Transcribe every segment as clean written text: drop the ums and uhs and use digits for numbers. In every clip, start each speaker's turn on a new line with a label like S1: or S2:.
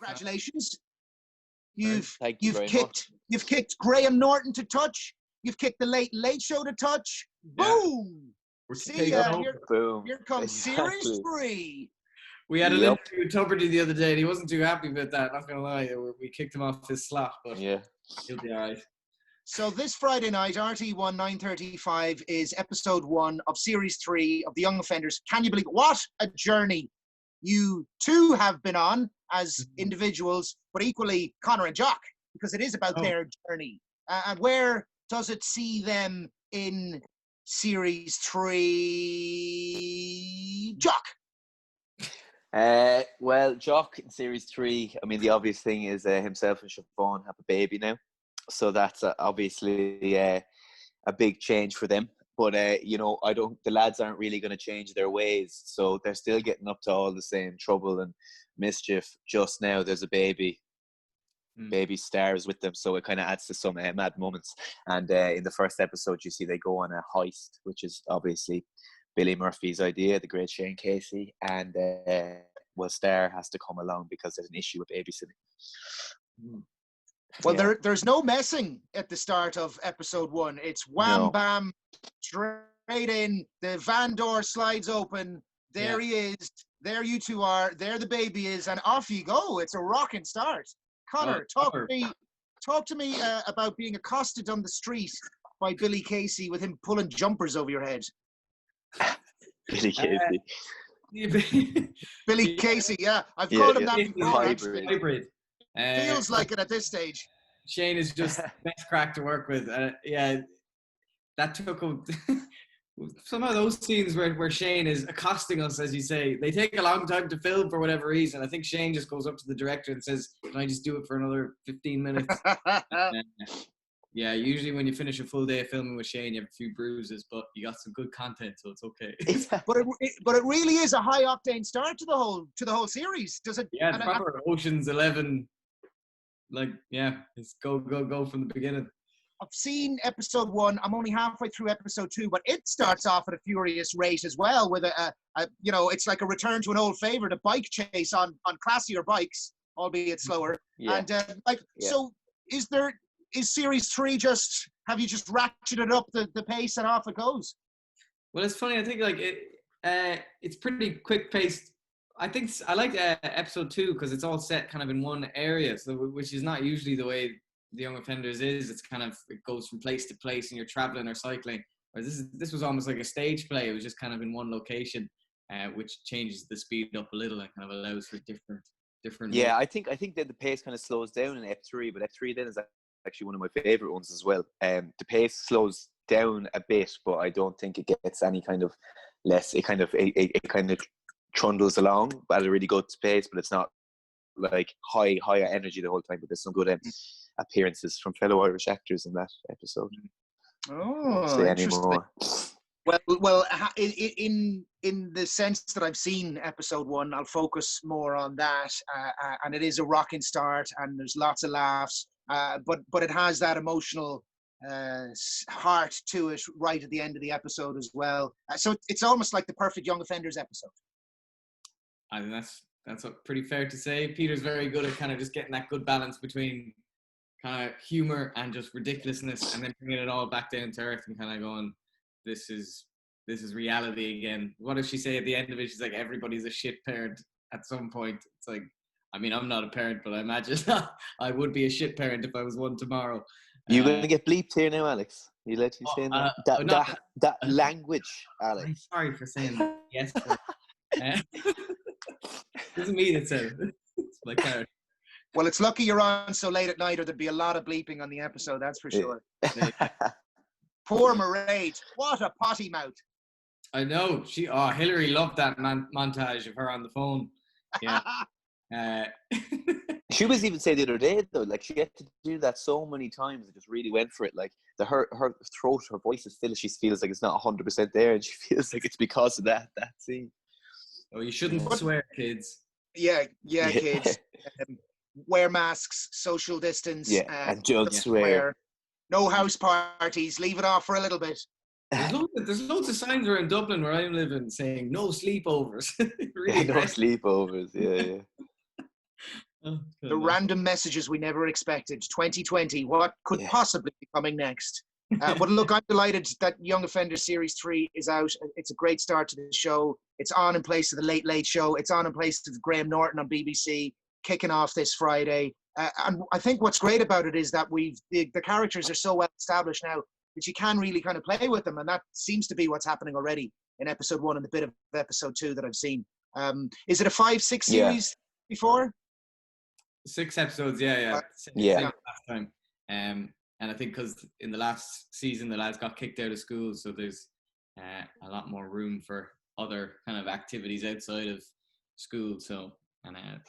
S1: Congratulations.
S2: Thank you very much.
S1: You've kicked Graham Norton to touch. You've kicked the Late Show to touch.
S3: Yeah.
S1: Boom.
S3: See ya.
S2: Boom.
S1: Here comes Series 3.
S3: We had an interview with Tuberty the other day, and he wasn't too happy about that. Not gonna lie, we kicked him off his slot, but
S2: yeah,
S3: he'll be all right.
S1: So this Friday night, RT1 9:35 is episode 1 of Series 3 of The Young Offenders. Can you believe what a journey you two have been on as individuals, but equally Conor and Jock, because it is about their journey. And where does it see them in Series 3? Jock.
S2: Well, Jock in Series 3, I mean, the obvious thing is himself and Siobhan have a baby now. So that's obviously a big change for them. But, the lads aren't really going to change their ways. So they're still getting up to all the same trouble and mischief. Just now, there's a baby stars with them. So it kind of adds to some mad moments. And in the first episode, you see they go on a heist, which is obviously Billy Murphy's idea, the great Shane Casey. And, Star has to come along because there's an issue with babysitting.
S1: Well, there's no messing at the start of episode 1. It's wham, bam, straight in. The van door slides open. There he is. There you two are. There the baby is. And off you go. It's a rocking start. Conor, talk to me about being accosted on the street by Billy Casey with him pulling jumpers over your head.
S2: Billy Casey.
S1: Billy Casey, yeah. I've called him that before.
S3: Hybrid.
S1: Feels like it at this stage.
S3: Shane is just best crack to work with. That took some of those scenes where Shane is accosting us, as you say. They take a long time to film for whatever reason. I think Shane just goes up to the director and says, "Can I just do it for another 15 minutes?" Usually when you finish a full day of filming with Shane, you have a few bruises, but you got some good content, so it's okay.
S1: but it really is a high octane start to the whole series. Does it?
S3: Yeah, it's proper Ocean's 11. It's go from the beginning.
S1: I've seen episode 1. I'm only halfway through episode 2, but it starts off at a furious rate as well, with it's like a return to an old favorite, a bike chase on classier bikes, albeit slower. Yeah. And so is Series 3 have you just ratcheted up the pace and off it goes?
S3: Well, it's funny. I think it's pretty quick paced. I think I like episode 2 because it's all set kind of in one area, which is not usually the way The Young Offenders is. It's kind of, it goes from place to place and you're traveling or cycling. Whereas this was almost like a stage play. It was just kind of in one location, which changes the speed up a little and kind of allows for different.
S2: Yeah, I think that the pace kind of slows down in F3, but F3 then is actually one of my favorite ones as well. The pace slows down a bit, but I don't think it gets any kind of less. It kind of trundles along at a really good pace, but it's not like higher energy the whole time. But there's some good appearances from fellow Irish actors in that episode.
S1: Oh, interesting. Well, in the sense that I've seen episode 1, I'll focus more on that, and it is a rocking start, and there's lots of laughs, but it has that emotional heart to it right at the end of the episode as well. So it's almost like the perfect Young Offenders episode.
S3: I think that's pretty fair to say. Peter's very good at kind of just getting that good balance between kind of humor and just ridiculousness, and then bringing it all back down to earth and kind of going, this is reality again. What does she say at the end of it? She's like, everybody's a shit parent at some point. It's like, I mean, I'm not a parent, but I imagine I would be a shit parent if I was one tomorrow.
S2: You're going to get bleeped here now, Alex. You let you say that language, Alex.
S3: I'm sorry for saying that. Yes. Doesn't mean it's my character.
S1: Well, it's lucky you're on so late at night, or there'd be a lot of bleeping on the episode, that's for sure. Poor Mairead. What a potty mouth.
S3: I know. Hillary loved that montage of her on the phone. Yeah.
S2: She was even saying the other day, though, like, she had to do that so many times. It just really went for it. Like, her throat, her voice is still, she feels like it's not 100% there, and she feels like it's because of that scene.
S3: Oh, you shouldn't swear, kids.
S1: Yeah, kids. Wear masks, social distance.
S2: Yeah, and don't swear.
S1: No house parties. Leave it off for a little bit.
S3: There's loads of signs around Dublin where I'm living saying no sleepovers.
S2: Really no sleepovers. Yeah.
S1: The random messages we never expected. 2020, what could possibly be coming next? But look, I'm delighted that Young Offender Series 3 is out. It's a great start to the show. It's on in place of the Late Late Show. It's on in place of Graham Norton on BBC, kicking off this Friday. And I think what's great about it is that the characters are so well established now that you can really kind of play with them. And that seems to be what's happening already in episode 1 and a bit of episode 2 that I've seen. Is it a 5-6 series before?
S3: 6 episodes, yeah. Last time. And I think because in the last season, the lads got kicked out of school, so there's a lot more room for other kind of activities outside of school. So, and I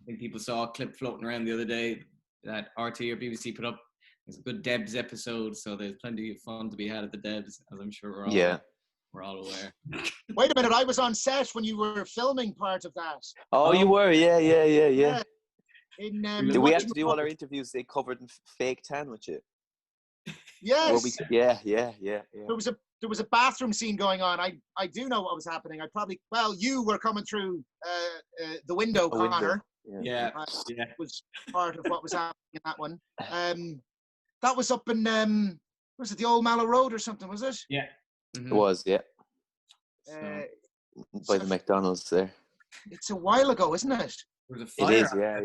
S3: think people saw a clip floating around the other day that RT or BBC put up. It's a good Debs episode, so there's plenty of fun to be had at the Debs, as I'm sure we're all aware.
S1: Wait a minute, I was on set when you were filming part of that.
S2: Oh, you were? Yeah.
S1: Did
S2: we have to do all our interviews? They covered in fake tan with you.
S1: Yes.
S2: Yeah.
S1: There was a bathroom scene going on. I do know what was happening. You were coming through the window, Conor.
S3: Yeah.
S1: Was part of what was happening in that one. That was up in was it the Old Mallow Road or something? Was it?
S3: Yeah. Mm-hmm.
S2: It was, yeah. By the McDonald's there.
S1: It's a while ago, isn't it?
S3: There was a fire.
S2: It is, yeah.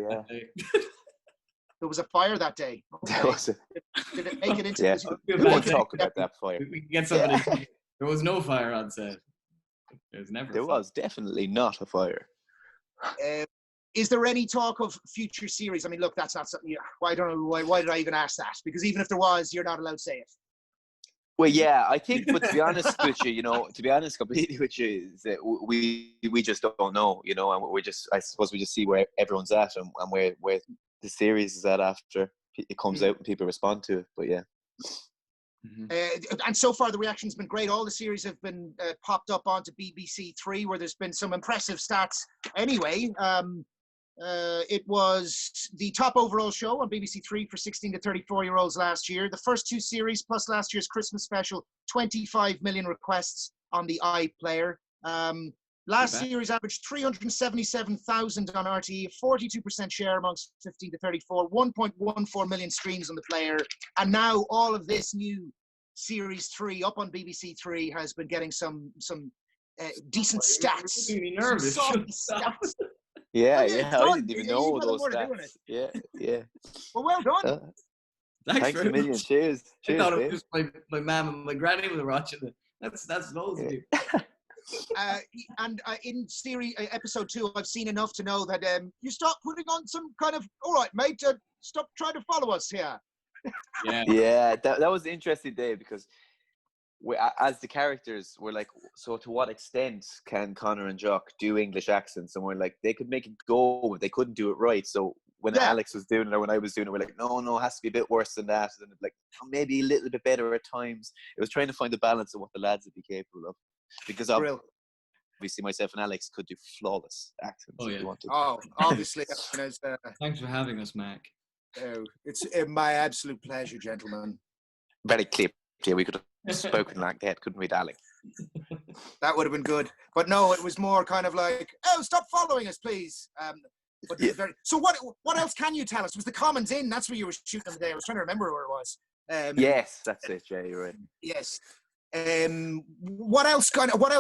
S1: There was a fire that day. Okay. Did it make it into?
S2: Yeah. We won't talk about that fire.
S3: We can get somebody. There was no fire on set. There
S2: was definitely not a fire.
S1: Is there any talk of future series? I mean, look, that's not something. I don't know why did I even ask that? Because even if there was, you're not allowed to say it.
S2: Well, yeah, I think, but to be honest with you, to be honest completely with you, is that we just don't know, and I suppose we just see where everyone's at and where the series is at after it comes out and people respond to it. But yeah.
S1: Mm-hmm. And so far the reaction's been great. All the series have been popped up onto BBC 3, where there's been some impressive stats anyway. It was the top overall show on BBC 3 for 16 to 34-year-olds last year. The first 2 series plus last year's Christmas special, 25 million requests on the iPlayer. Last series averaged 377,000 on RTE, a 42% share amongst 15 to 34, 1.14 million streams on the player. And now all of this new series 3 up on BBC 3 has been getting some decent stats.
S3: Making me nervous.
S1: Stats.
S2: Yeah, I didn't even know those stats. Yeah.
S1: Well done.
S3: Thanks
S2: a million. Cheers.
S3: I thought it was just my mum and my granny were watching it. That's loads of you. In series episode 2, I've seen enough to know that you stop putting on some kind of, all right, mate, stop trying to follow us here.
S2: Yeah, that was an interesting day because as the characters, we're like, so to what extent can Conor and Jock do English accents? And we're like, they could make it go, but they couldn't do it right. So when Alex was doing it or when I was doing it, we're like, no, it has to be a bit worse than that. And like, maybe a little bit better at times. It was trying to find the balance of what the lads would be capable of. Because obviously myself and Alex could do flawless accents if we wanted.
S1: Oh, obviously.
S3: Thanks for having us, Mac.
S1: It's my absolute pleasure, gentlemen.
S2: Very clipped. Yeah, we could have spoken like that, couldn't we, darling?
S1: That would have been good. But no, it was more kind of like, stop following us, please. So what else can you tell us? Was the Commons in? That's where you were shooting today. I was trying to remember where it was.
S2: Yes, that's it, Jay, you're right.
S1: Yes. What else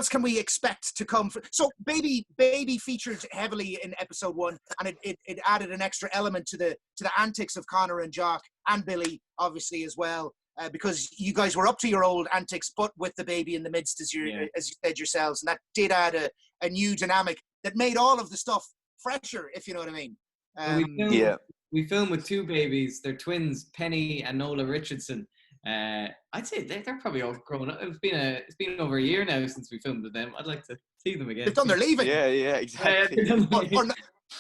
S1: can we expect to come? So baby featured heavily in episode 1, and it added an extra element to the antics of Conor and Jock and Billy, obviously, as well. Because you guys were up to your old antics, but with the baby in the midst, as you said yourselves, and that did add a new dynamic that made all of the stuff fresher, if you know what I mean.
S3: We filmed with 2 babies. They're twins, Penny and Nola Richardson. I'd say they're probably all grown up. It's been over a year now since we filmed with them. I'd like to see them again.
S1: They've done their leaving.
S2: Yeah, exactly.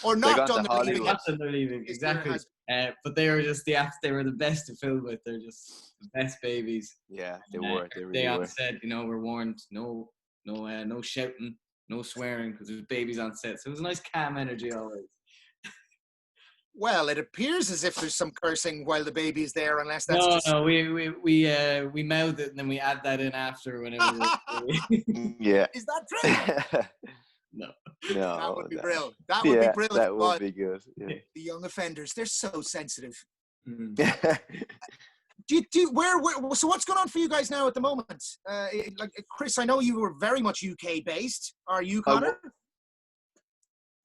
S1: Or not done their leaving.
S3: Not done their leaving, exactly. But they were just they were the best to film with. They're just the best babies.
S2: Yeah, they were. They really
S3: they
S2: were.
S3: on set, we're warned, no shouting, no swearing, because there's babies on set. So it was a nice calm energy always.
S1: Well, it appears as if there's some cursing while the baby's there, unless that's
S3: No, we mouth it and then we add that in after whenever.
S2: Yeah.
S1: Is that true?
S3: No.
S1: That would be brilliant. That would be brilliant.
S2: That would be good. Yeah.
S1: The young offenders, they're so sensitive.
S3: Mm.
S1: So what's going on for you guys now at the moment? Like Chris, I know you were very much UK based. Are you, Conor?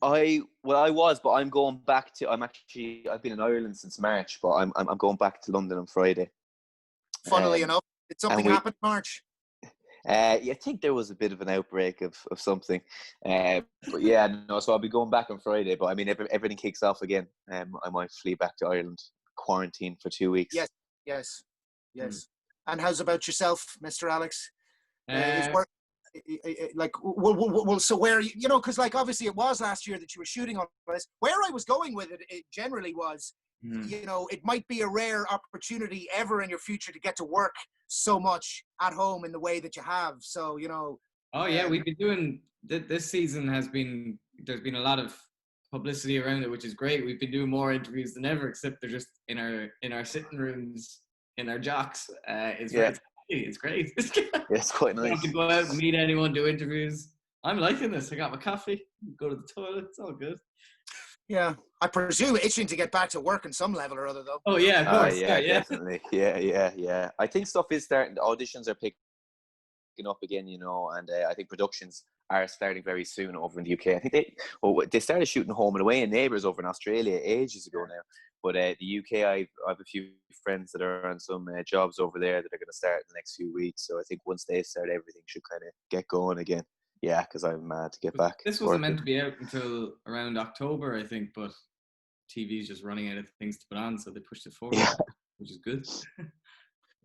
S2: I was, but I'm going back to. I've been in Ireland since March, but I'm going back to London on Friday.
S1: Funnily enough, did something happen in March?
S2: I think there was a bit of an outbreak of something, but yeah, no. So I'll be going back on Friday. But I mean, if everything kicks off again, I might flee back to Ireland, quarantine for 2 weeks.
S1: Yes. And how's about yourself, Mr. Alex? Is work like well? So where you know? Because like obviously it was last year that you were shooting on this. Where I was going with it generally was. You know, it might be a rare opportunity ever in your future to get to work so much at home in the way that you have. So, you know.
S3: Oh, yeah, we've been doing, this season there's been a lot of publicity around it, which is great. We've been doing more interviews than ever, except they're just in our sitting rooms, in our jocks. It's great.
S2: It's quite nice.
S3: I don't have to go out and meet anyone, do interviews. I'm liking this. I got my coffee, go to the toilet. It's all good.
S1: Yeah, I presume itching to get back to work on some level or other, though.
S3: Oh yeah, of course.
S2: Yeah, definitely. Yeah. I think stuff is starting. The auditions are picking up again, you know, and I think productions are starting very soon over in the UK. I think they started shooting Home and Away and Neighbours over in Australia ages ago now. But the UK, I have a few friends that are on some jobs over there that are going to start in the next few weeks. So I think once they start, everything should kind of get going again. Yeah, because I'm mad to get back.
S3: This wasn't meant to be out until around October, I think, but TV's just running out of things to put on, so they pushed it forward, which is good.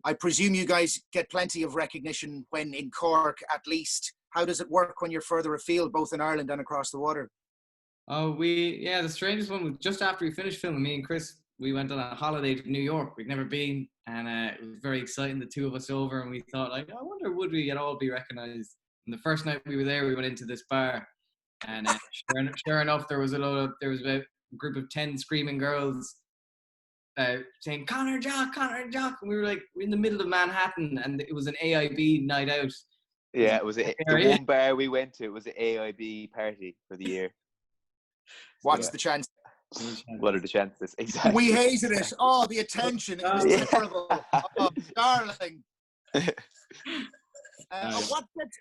S1: I presume you guys get plenty of recognition when in Cork, at least. How does it work when you're further afield, both in Ireland and across the water?
S3: Oh, the strangest one was just after we finished filming, me and Chris, we went on a holiday to New York. We'd never been, and it was very exciting, the two of us over, and we thought, like, I wonder, would we at all be recognised? And the first night we were there, we went into this bar, and sure enough, there was about a group of 10 screaming girls saying Conor and Jock, and we were like in the middle of Manhattan, and it was an AIB night out.
S2: Yeah, it was the one bar we went to. It was the AIB party for the year.
S1: What's the chance?
S2: What are the chances? Exactly.
S1: We hated it. Oh, the attention. It was terrible. Oh, darling.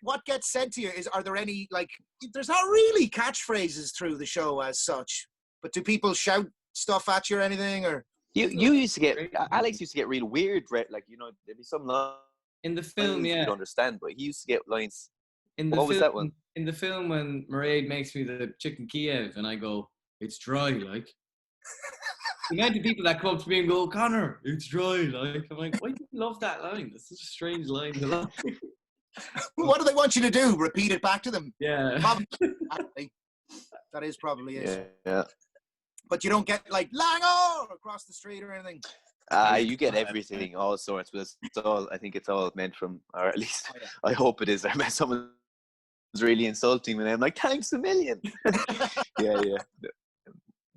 S1: What gets said to you are there any, like, there's not really catchphrases through the show as such, but do people shout stuff at you or anything? Or
S2: you used to get, Alex used to get real weird, like, you know, there'd be some lines
S3: in the film,
S2: you'd understand, but he used to get lines.
S3: What was that one? In the film when Mairead makes me the chicken Kiev and I go, it's dry, like. The amount of people that come up to me and go, Conor, it's dry, like. I'm like, why do you love that line? That's such a strange line to love.
S1: What do they want you to do? Repeat it back to them?
S3: Yeah.
S1: That is probably it.
S2: Yeah.
S1: But you don't get like Lango across the street or anything.
S2: You get everything, all sorts. But it's all. I think it's all meant from, or at least I hope it is. I met someone who's really insulting me, and I'm like, thanks a million. Yeah.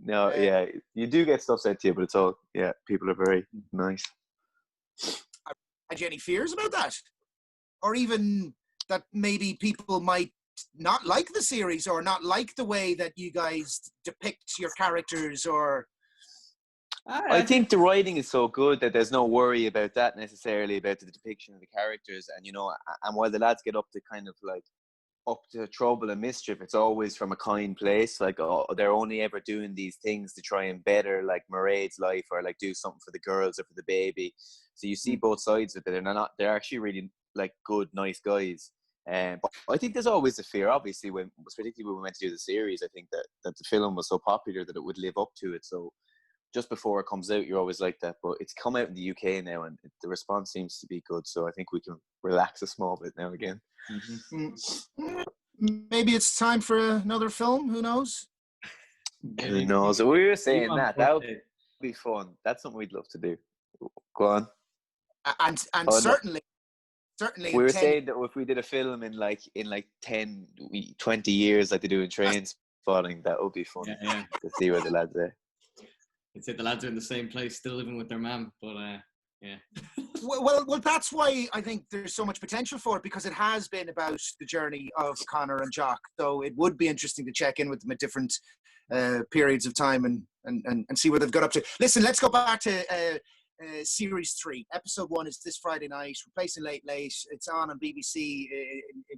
S2: No, yeah, you do get stuff said to you, but it's all, people are very nice.
S1: Had you any fears about that? Or even that maybe people might not like the series or not like the way that you guys depict your characters? Or
S2: I think the writing is so good that there's no worry about that necessarily, about the depiction of the characters. And, you know, and while the lads get up to kind of like up to trouble and mischief, it's always from a kind place. Like, they're only ever doing these things to try and better like Mairead's life, or like do something for the girls or for the baby. So you see both sides of it, and they're actually really like good, nice guys. But I think there's always a fear, obviously, particularly when we went to do the series. I think that the film was so popular that it would live up to it. So just before it comes out, you're always like that. But it's come out in the UK now, and the response seems to be good. So I think we can relax a small bit now again.
S1: Mm-hmm. Maybe it's time for another film. Who knows?
S2: Who knows? We were saying that would be fun. That's something we'd love to do. Go on.
S1: And certainly.
S2: We were saying that if we did a film in 10, 20 years, like they do in Train Spotting, that would be fun to see where the lads are.
S3: I'd say the lads are in the same place, still living with their mum, but Yeah.
S1: Well, that's why I think there's so much potential for it, because it has been about the journey of Conor and Jock. So it would be interesting to check in with them at different periods of time and see what they've got up to. Listen, let's go back to Series 3. Episode 1 is this Friday night, replacing Late Late. It's on BBC,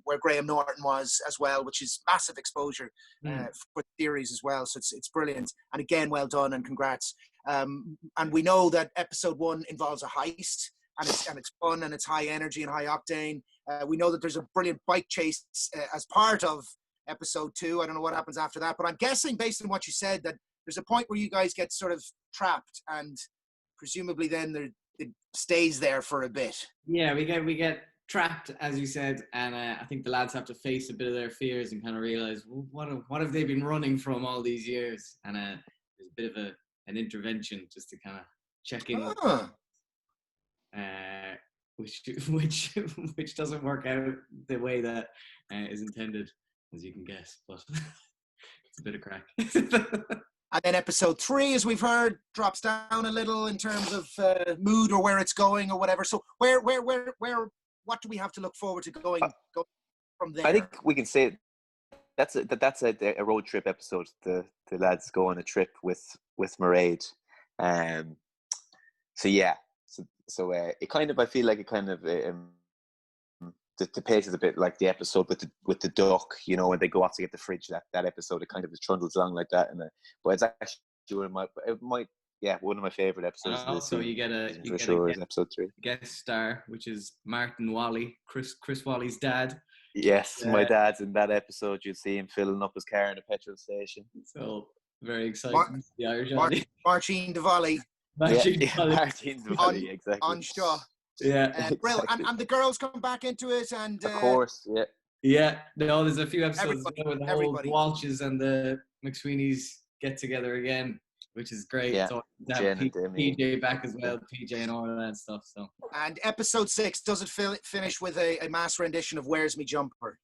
S1: where Graham Norton was as well, which is massive exposure for the series as well. So it's brilliant. And again, well done and congrats. And we know that episode 1 involves a heist, and it's fun and it's high energy and high octane. We know that there's a brilliant bike chase as part of episode 2. I don't know what happens after that, but I'm guessing based on what you said that there's a point where you guys get sort of trapped, and presumably then it stays there for a bit.
S3: Yeah, we get trapped, as you said, and I think the lads have to face a bit of their fears and kind of realize, well, what have they been running from all these years? And there's a bit of an intervention just to kind of check in, which doesn't work out the way that is intended, as you can guess, but it's a bit of crack.
S1: And then episode 3, as we've heard, drops down a little in terms of mood or where it's going or whatever. So what do we have to look forward to going from there?
S2: I think we can say that's a road trip episode. The lads go on a trip with Mairead. So it kind of, I feel like it kind of the pace is a bit like the episode with the duck, you know, when they go off to get the fridge. That episode, it kind of trundles along like that, but it's actually one of my favorite episodes.
S3: Also, you get a
S2: episode 3
S3: guest star, which is Martin Walley, Chris Walley's dad.
S2: Yes, my dad's in that episode. You'd see him filling up his car in a petrol station.
S3: So very exciting. The Irish
S1: Martin Diwali.
S2: Martin Diwali, exactly.
S1: On Shaw.
S3: Yeah.
S1: And the girls come back into it, and
S2: of course, yeah.
S3: Yeah, no, there's a few episodes where the whole Walshes and the McSweeneys get together again, which is great.
S2: Yeah.
S3: So PJ back as well, PJ and all of that stuff. So.
S1: And episode 6, does it finish with a mass rendition of "Where's Me Jumper"?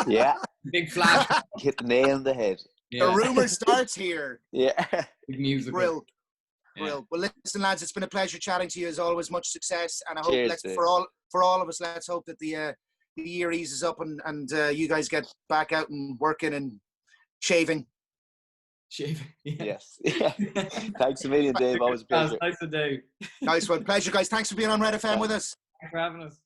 S2: Yeah.
S3: Big flash.
S2: Hit the nail on the head.
S1: Yeah. The rumor starts here.
S2: Yeah.
S3: Big music.
S1: Brill. Well, listen, lads, it's been a pleasure chatting to you as always. Much success, and I hope for all of us, let's hope that the year eases up and you guys get back out and working and shaving.
S3: Yeah.
S2: Yes. Yeah. Thanks a million, Dave. Always a pleasure.
S3: Nice one, Dave.
S1: Nice one. Pleasure, guys. Thanks for being on RedFM with us.
S3: Thanks for having us.